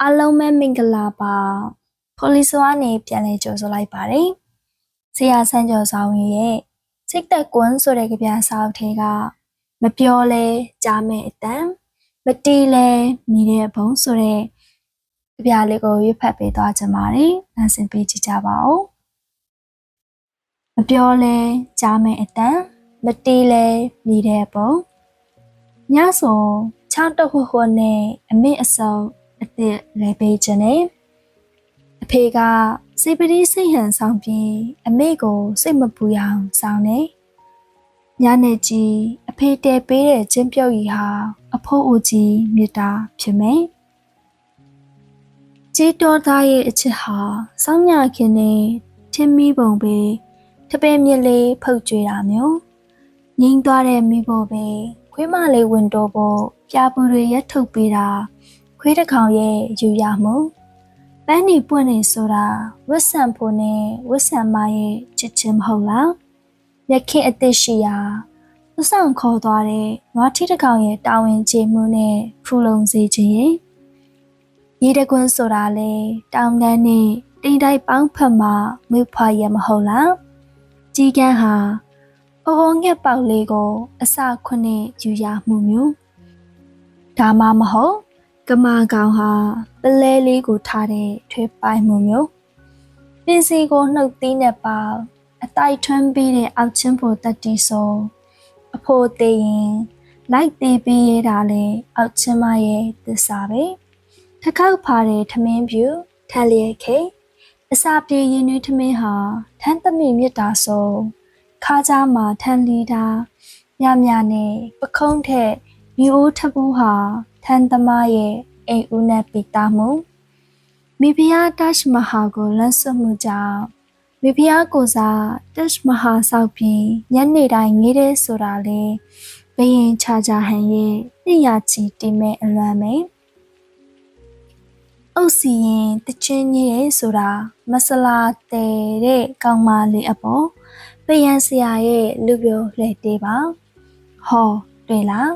အားလုံးပဲမင်္ဂလာပါဖိုလီဆိုကနေပြန်လဲကြိုဆိုလိုက်ပါတယ်ဆရာဆန်းကျော်ဆောင်ရဲ့စိတ်သက်ကွန်းဆိုတဲ့ကြပြစာအုပ်ထဲကမပြောလဲကြားမဲ့အတန်မတီးလဲနေတဲ့ဘုံဆိုတဲ့ကြပြလေးကိုရွတ်ဖတ်ပေးသွားကြပါတယ်နားဆင်ပေးကြည့်ကြပါဦးမပြောလဲကြားမဲ့အတန်မတီးလဲနေတဲ့ဘုံညဆိုချောင်းတခွခွနဲ့အမေအစုံအစ်စ်လဲပေးခြင်းနဲ့အဖေကစိတ်ပတိစိတ်ဟန်ဆောင်ပြီးအမေကိုစိတ်မပူရအောင်ဆောင်နေညနေကြီးအဖေတဲပေးတဲ့ကျင်းပြုတ်ကြီးဟာအဖိုးအိုကြီးမြတ်တာဖြစ်မယ်ကြီးတော်သားရဲ့အချစ်ဟာစောင်းညခင်နဲ့ထင်းမီးပုံပဲတပည့်မြက်လေးဖုတ်ကြွေတာမျိုးငိမ့်သွားတဲ့မိဖို့ပဲခွေးမလေးဝင်တော့ဖို့ပြာပူတွေရက်ထုတ်ပေးတာခွေးတစ်ကောင်ရဲ့ယူရမှုပန်းနေပွင့်နေဆိုတာဝတ်ဆန်ဖို့နဲ့ဝတ်ဆန်မရဲ့ချစ်ချင်းမဟုတ်လားရခင်အသက်ရှိရာသူဆောင်ခေါ်သွားတဲ့နွားထီးတစ်ကောင်ရဲ့တာဝန်ကျေမှုနဲ့ဖူလုံစေခြင်းရဲ့ရေတကွန်းဆိုတာလေတောင်တန်းနဲ့တိမ်တိုက်ပေါင်းဖက်မှာမွေးဖွားရမဟုတ်လားကြီးကန်းဟာအိုးငှက်ပေါက်လေးကိုအစခွနဲ့ယူရမှုမျိုးဒါမှမဟုတ်ကမာကောင်ဟာပလဲလေးကိုထားတဲ့ထွေးပိုင်မှုမျိုးပင်စီကိုနှုတ်သီးနဲ့ပေါအတိုက်ထွန်းပြီးတဲ့အောက်ချင်းဖို့တတိဆိုအဖိုးသေးရင်လိုက်သေးပြီးရတာလေအောက်ချင်းမရဲ့သစ္စာပဲထခောက်ဖားတဲ့ထမင်းပြူထန်လျက်ခိအစာပြေရင်နွေးထမင်းဟာထန်းသမီမြတ်တာဆိုခါးကြားမှာထန်လီတာမြမြနဲ့ပခုံးထက်မျိုးထဘူးဟာထန်းသမားရဲ့အိမ်ဦးနဲ့ပိတာမှုမိဖုရားတရှ်မဟာကိုလမ်းဆွမှုကြောင့်မိဖုရားကိုစားတရှ်မဟာဆောက်ပြီးညနေတိုင်းငေးတဲ့ဆိုတာလေဘယင်ချာချာဟန်ရဲ့နှစ်ရာချီတိမဲ့အလွမ်းမိန်အုတ်စီရင်တချင်းကြီးရဲ့ဆိုတာမဆလာတဲတဲ့ကောင်းမလေးအပေါ်ပယံဆရာရဲ့လူပြိုလှဲ့တေးပါဟောတွေ့လား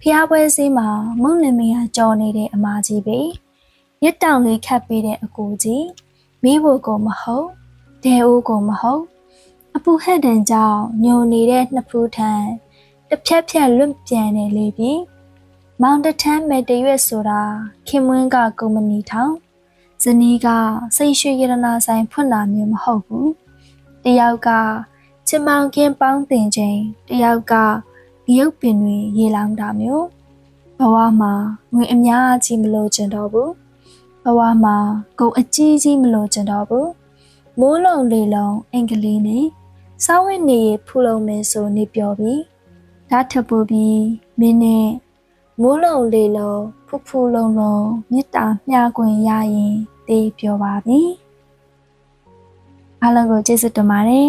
ဖျားပွဲစည်းမှာမုံလင်မယားကြော်နေတဲ့အမကြီးပဲရစ်တောင်လေးခတ်ပေးတဲ့အကိုကြီးမိဖို့ကိုမဟုတ်ဒဲအိုးကိုမဟုတ်အပူဟက်တန်ကြောင့်ညုံနေတဲ့နှစ်ဖူးထန်တစ်ဖြက်ဖြက်လွတ်ပြန်နေလေပြီမောင်တထမ်းမဲ့တရွက်ဆိုတာခင်မွန်းကကုမ္ပဏီထောင်ဇနီးကစိတ်ရွှေရတနာဆိုင်ဖွင့်တာမျိုးမဟုတ်ဘူးတယောက်ကချင်မောင်ကင်းပေါင်းတင်ချိန်တယောက်ကရုပ်ပင်တွေရေလောင်းတာမျိုးဘဝမှာငွေအများကြီးမလို့ကျင်တော့ဘူးဘဝမှာကုန်အကြီးကြီးမလို့ကျင်တော့ဘူးမိုးလုံလေလုံအင်္ဂလိပ်နဲ့စောင်းဝင်းနေဖူလုံမယ်ဆိုနေပြောပြီးဒါထပ်ပို့ပြီးမင်းနဲ့မိုးလုံလေလုံဖူဖူလုံလုံမေတ္တာမျှခွင့်ရရင်တေးပြောပါပြီအားလုံးကိုကျေးဇူးတင်ပါတယ်